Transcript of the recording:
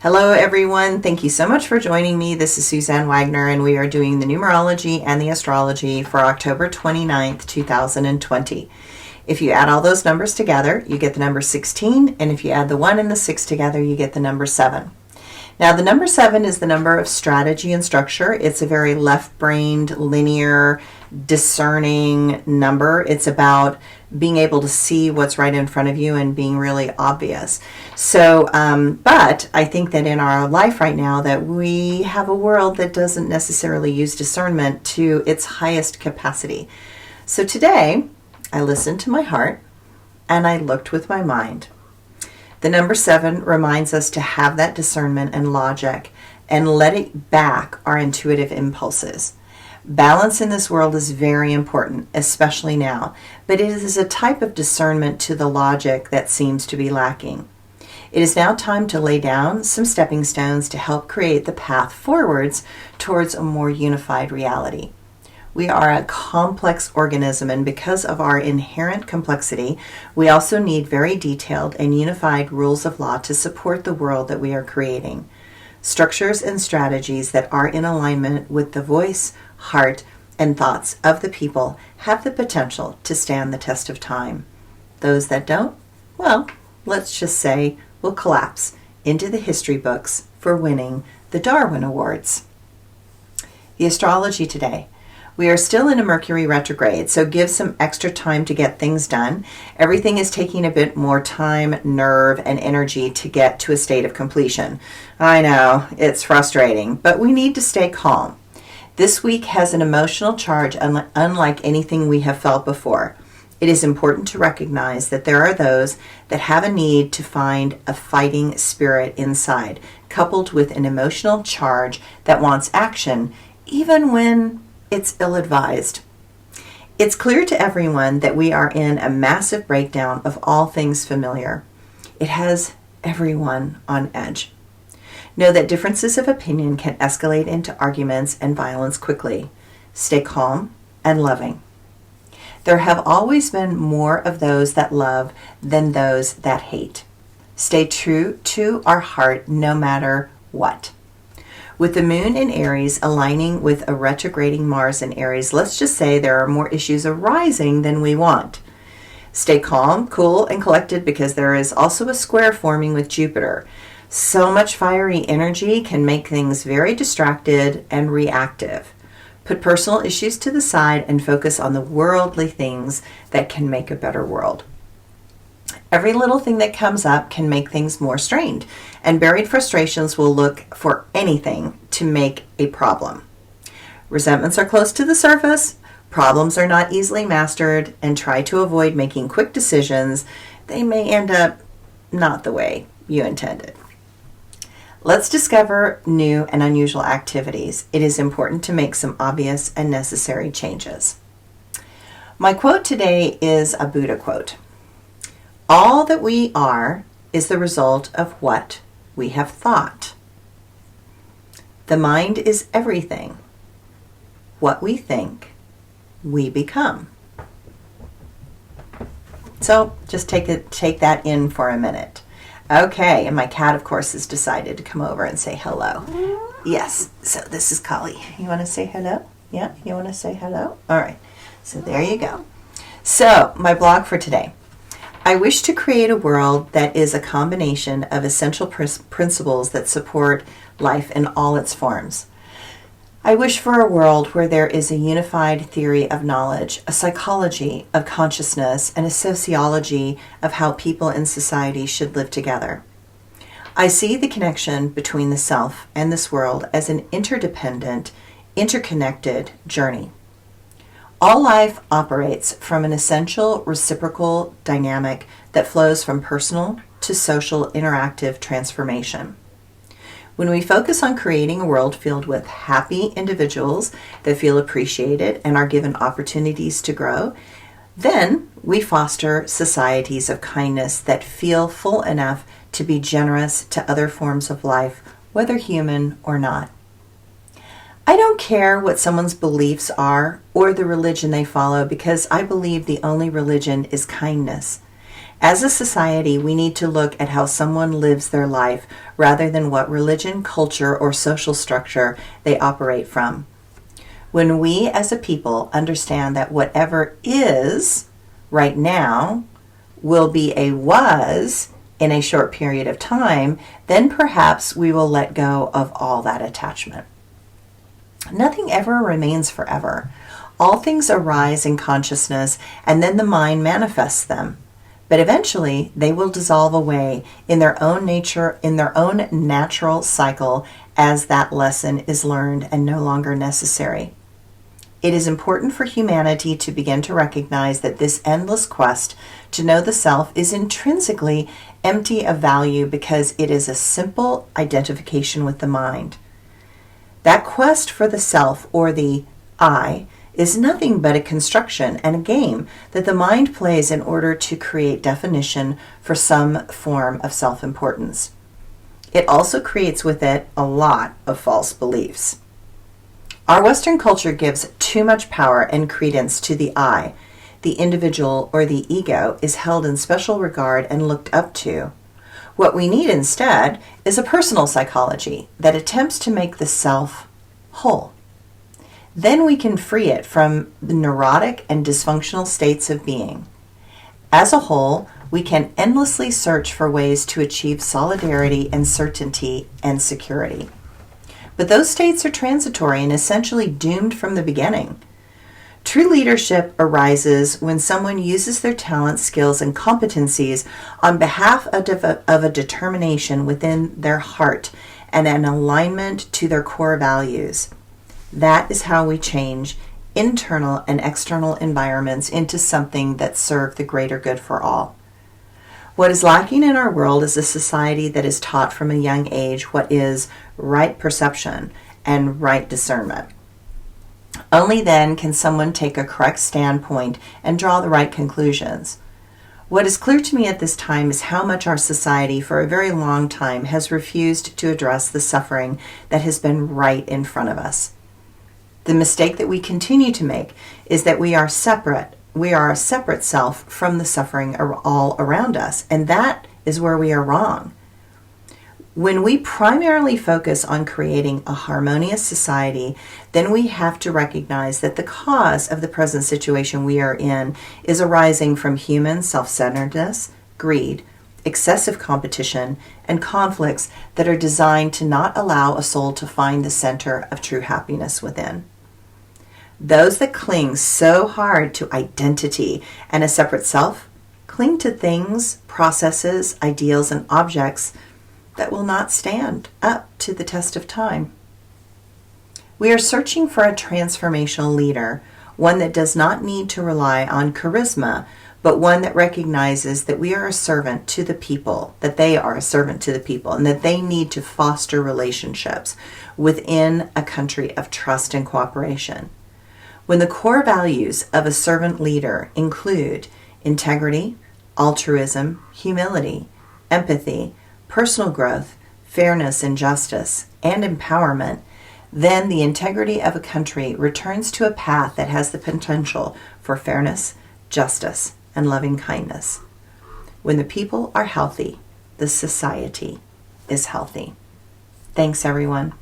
Hello everyone, thank you so much for joining me. This is Suzanne Wagner and we are doing the numerology and the astrology for October 29th, 2020. If you add all those numbers together, you get the number 16, and if you add the 1 and the 6 together, you get the number 7. Now the number 7 is the number of strategy and structure. It's a very left-brained, linear, discerning number. It's about being able to see what's right in front of you and being really obvious. So, but I think that in our life right now that we have a world that doesn't necessarily use discernment to its highest capacity. So today, I listened to my heart and I looked with my mind. The number 7 reminds us to have that discernment and logic and let it back our intuitive impulses. Balance in this world is very important, especially now, but it is a type of discernment to the logic that seems to be lacking. It is now time to lay down some stepping stones to help create the path forwards towards a more unified reality. We are a complex organism, and because of our inherent complexity, we also need very detailed and unified rules of law to support the world that we are creating. Structures and strategies that are in alignment with the voice, heart, and thoughts of the people have the potential to stand the test of time. Those that don't, well, let's just say, will collapse into the history books for winning the Darwin Awards. The astrology today. We are still in a Mercury retrograde, so give some extra time to get things done. Everything is taking a bit more time, nerve, and energy to get to a state of completion. I know, it's frustrating, but we need to stay calm. This week has an emotional charge unlike anything we have felt before. It is important to recognize that there are those that have a need to find a fighting spirit inside, coupled with an emotional charge that wants action, even when it's ill-advised. It's clear to everyone that we are in a massive breakdown of all things familiar. It has everyone on edge. Know that differences of opinion can escalate into arguments and violence quickly. Stay calm and loving. There have always been more of those that love than those that hate. Stay true to our heart no matter what. With the moon in Aries aligning with a retrograding Mars in Aries, let's just say there are more issues arising than we want. Stay calm, cool, and collected because there is also a square forming with Jupiter. So much fiery energy can make things very distracted and reactive. Put personal issues to the side and focus on the worldly things that can make a better world. Every little thing that comes up can make things more strained, and buried frustrations will look for anything to make a problem. Resentments are close to the surface, problems are not easily mastered, and try to avoid making quick decisions. They may end up not the way you intended. Let's discover new and unusual activities. It is important to make some obvious and necessary changes. My quote today is a Buddha quote. All that we are is the result of what we have thought. The mind is everything. What we think, we become. So just take that in for a minute. Okay, and my cat, of course, has decided to come over and say hello. Yes, so this is Kali. You want to say hello? Yeah, you want to say hello? All right, so there you go. So, my blog for today. I wish to create a world that is a combination of essential principles that support life in all its forms. I wish for a world where there is a unified theory of knowledge, a psychology of consciousness, and a sociology of how people in society should live together. I see the connection between the self and this world as an interdependent, interconnected journey. All life operates from an essential reciprocal dynamic that flows from personal to social interactive transformation. When we focus on creating a world filled with happy individuals that feel appreciated and are given opportunities to grow, then we foster societies of kindness that feel full enough to be generous to other forms of life, whether human or not. I don't care what someone's beliefs are or the religion they follow, because I believe the only religion is kindness. As a society, we need to look at how someone lives their life rather than what religion, culture, or social structure they operate from. When we as a people understand that whatever is right now will be a was in a short period of time, then perhaps we will let go of all that attachment. Nothing ever remains forever. All things arise in consciousness, and then the mind manifests them. But eventually, they will dissolve away in their own nature, in their own natural cycle, as that lesson is learned and no longer necessary. It is important for humanity to begin to recognize that this endless quest to know the self is intrinsically empty of value because it is a simple identification with the mind. That quest for the self, or the I, is nothing but a construction and a game that the mind plays in order to create definition for some form of self-importance. It also creates with it a lot of false beliefs. Our Western culture gives too much power and credence to the I. The individual, or the ego, is held in special regard and looked up to. What we need instead is a personal psychology that attempts to make the self whole. Then we can free it from the neurotic and dysfunctional states of being. As a whole, we can endlessly search for ways to achieve solidarity and certainty and security. But those states are transitory and essentially doomed from the beginning. True leadership arises when someone uses their talents, skills, and competencies on behalf of a determination within their heart and an alignment to their core values. That is how we change internal and external environments into something that serve the greater good for all. What is lacking in our world is a society that is taught from a young age what is right perception and right discernment. Only then can someone take a correct standpoint and draw the right conclusions. What is clear to me at this time is how much our society for a very long time has refused to address the suffering that has been right in front of us. The mistake that we continue to make is that we are separate. We are a separate self from the suffering all around us, and that is where we are wrong. When we primarily focus on creating a harmonious society, then we have to recognize that the cause of the present situation we are in is arising from human self-centeredness, greed, excessive competition, and conflicts that are designed to not allow a soul to find the center of true happiness within. Those that cling so hard to identity and a separate self cling to things, processes, ideals, and objects that will not stand up to the test of time. We are searching for a transformational leader, one that does not need to rely on charisma, but one that recognizes that we are a servant to the people, that they are a servant to the people, and that they need to foster relationships within a country of trust and cooperation. When the core values of a servant leader include integrity, altruism, humility, empathy, personal growth, fairness and justice, and empowerment, then the integrity of a country returns to a path that has the potential for fairness, justice, and loving kindness. When the people are healthy, the society is healthy. Thanks, everyone.